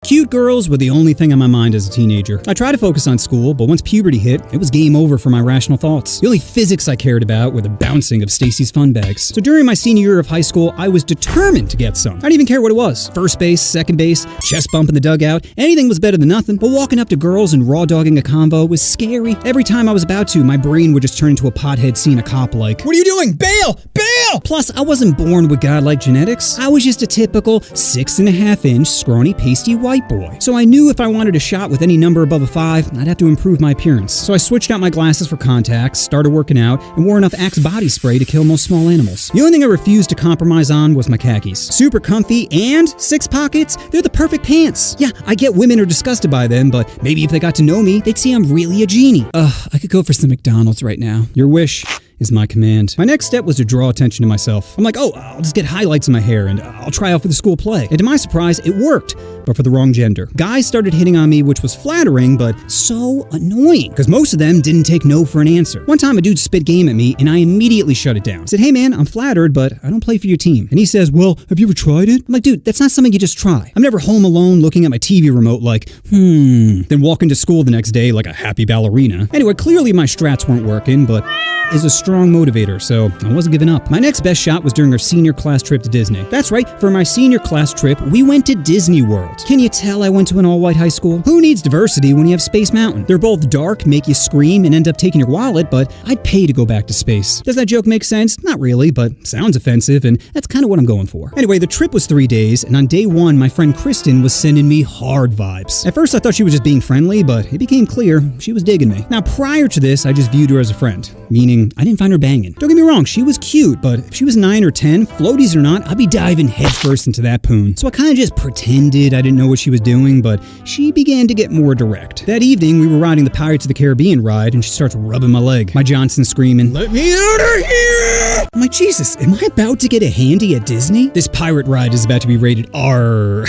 Cute girls were the only thing on my mind as a teenager. I tried to focus on school, but once puberty hit, it was game over for my rational thoughts. The only physics I cared about were the bouncing of Stacy's fun bags. So during my senior year of high school, I was determined to get some. I didn't even care what it was. First base, second base, chest bump in the dugout, anything was better than nothing. But walking up to girls and raw dogging a convo was scary. Every time I was about to, my brain would just turn into a pothead seeing a cop like, "What are you doing? Bail! Bail!" Plus, I wasn't born with godlike genetics. I was just a typical 6.5-inch scrawny pasty white boy. So I knew if I wanted a shot with any number above a 5, I'd have to improve my appearance. So I switched out my glasses for contacts, started working out, and wore enough Axe body spray to kill most small animals. The only thing I refused to compromise on was my khakis. Super comfy and 6 pockets, they're the perfect pants. Yeah, I get women are disgusted by them, but maybe if they got to know me, they'd see I'm really a genie. I could go for some McDonald's right now. Your wish is my command. My next step was to draw attention to myself. I'm like, I'll just get highlights in my hair and I'll try out for the school play. And to my surprise, it worked, but for the wrong gender. Guys started hitting on me, which was flattering, but so annoying, because most of them didn't take no for an answer. One time a dude spit game at me and I immediately shut it down. I said, "Hey man, I'm flattered, but I don't play for your team." And he says, "Well, have you ever tried it?" I'm like, "Dude, that's not something you just try." I'm never home alone looking at my TV remote like, then walking to school the next day like a happy ballerina. Anyway, clearly my strats weren't working, but is a strong motivator, so I wasn't giving up. My next best shot was during our senior class trip to Disney. That's right, for my senior class trip, we went to Disney World. Can you tell I went to an all-white high school? Who needs diversity when you have Space Mountain? They're both dark, make you scream, and end up taking your wallet, but I'd pay to go back to space. Does that joke make sense? Not really, but sounds offensive, and that's kind of what I'm going for. Anyway, the trip was 3 days, and on day 1, my friend Kristen was sending me hard vibes. At first, I thought she was just being friendly, but it became clear she was digging me. Now, prior to this, I just viewed her as a friend, meaning I didn't find her banging. Don't get me wrong, she was cute, but if she was 9 or 10, floaties or not, I'd be diving headfirst into that poon. So I kind of just pretended I didn't know what she was doing, but she began to get more direct. That evening, we were riding the Pirates of the Caribbean ride, and she starts rubbing my leg. My Johnson screaming, "Let me out of here!" I'm like, Jesus, am I about to get a handy at Disney? This pirate ride is about to be rated R.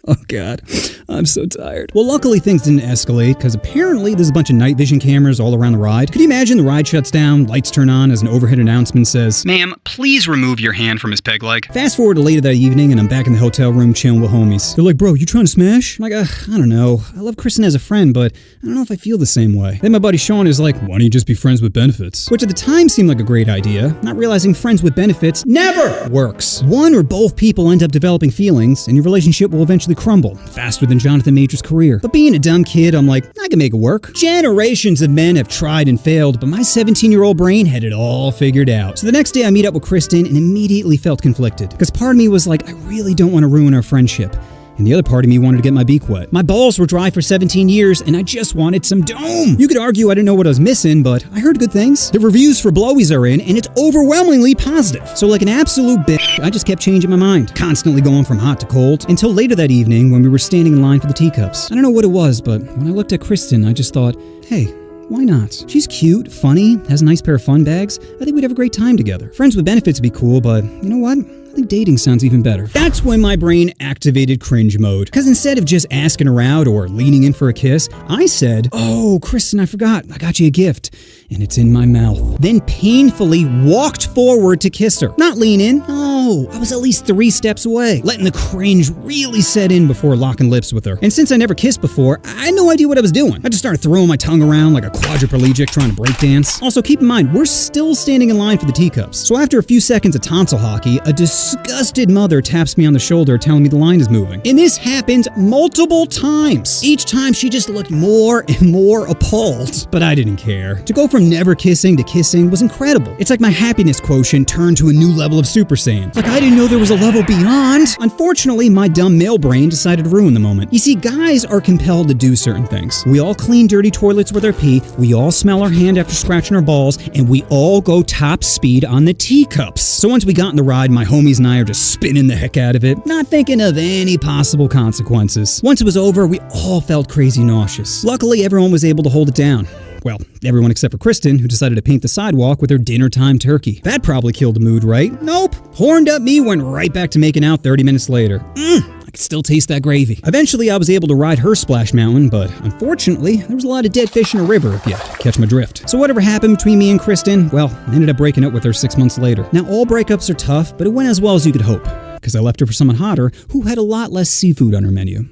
Oh God, I'm so tired. Well, luckily things didn't escalate, because apparently there's a bunch of night vision cameras all around the ride. Could you imagine the ride shuts down, lights turn on as an overhead announcement says, "Ma'am, please remove your hand from his peg leg." Fast forward to later that evening, and I'm back in the hotel room chilling with homies. They're like, "Bro, you trying to smash?" I'm like, I don't know. I love Kristen as a friend, but I don't know if I feel the same way. Then my buddy Sean is like, "Why don't you just be friends with benefits?" Which at the time seemed like a great idea, not realizing friends with benefits never works. One or both people end up developing feelings, and your relationship will eventually crumble faster than Jonathan Major's career. But being a dumb kid, I'm like, I can make it work. Generations of men have tried and failed, but my 17-year-old brain had it all figured out. So the next day I meet up with Kristen and immediately felt conflicted, because part of me was like, I really don't want to ruin our friendship. And the other part of me wanted to get my beak wet. My balls were dry for 17 years, and I just wanted some dome. You could argue I didn't know what I was missing, but I heard good things. The reviews for Blowies are in, and it's overwhelmingly positive. So like an absolute bitch, I just kept changing my mind, constantly going from hot to cold, until later that evening when we were standing in line for the Teacups. I don't know what it was, but when I looked at Kristen, I just thought, hey, why not? She's cute, funny, has a nice pair of fun bags. I think we'd have a great time together. Friends with benefits would be cool, but you know what? I think dating sounds even better. That's when my brain activated cringe mode. Because instead of just asking her out or leaning in for a kiss, I said, "Oh, Kristen, I forgot. I got you a gift." And it's in my mouth. Then painfully walked forward to kiss her. Not lean in. No, I was at least 3 steps away, letting the cringe really set in before locking lips with her. And since I never kissed before, I had no idea what I was doing. I just started throwing my tongue around like a quadriplegic trying to break dance. Also, keep in mind, we're still standing in line for the Teacups. So after a few seconds of tonsil hockey, a disgusted mother taps me on the shoulder telling me the line is moving. And this happened multiple times. Each time she just looked more and more appalled. But I didn't care. To go from never kissing to kissing was incredible. It's like my happiness quotient turned to a new level of Super Saiyan. Like I didn't know there was a level beyond. Unfortunately, my dumb male brain decided to ruin the moment. You see, guys are compelled to do certain things. We all clean dirty toilets with our pee, we all smell our hand after scratching our balls, and we all go top speed on the Teacups. So once we got in the ride, my homies and I are just spinning the heck out of it, not thinking of any possible consequences. Once it was over, we all felt crazy nauseous. Luckily, everyone was able to hold it down. Well, everyone except for Kristen, who decided to paint the sidewalk with her dinner time turkey. That probably killed the mood, right? Nope. Horned up me went right back to making out 30 minutes later. I could still taste that gravy. Eventually, I was able to ride her splash mountain, but unfortunately, there was a lot of dead fish in a river, if you catch my drift. So whatever happened between me and Kristen, well, I ended up breaking up with her 6 months later. Now, all breakups are tough, but it went as well as you could hope, because I left her for someone hotter who had a lot less seafood on her menu.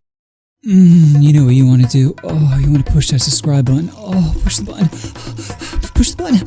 You know what you want to do. Oh, you want to push that subscribe button. Oh, push the button. Push the button.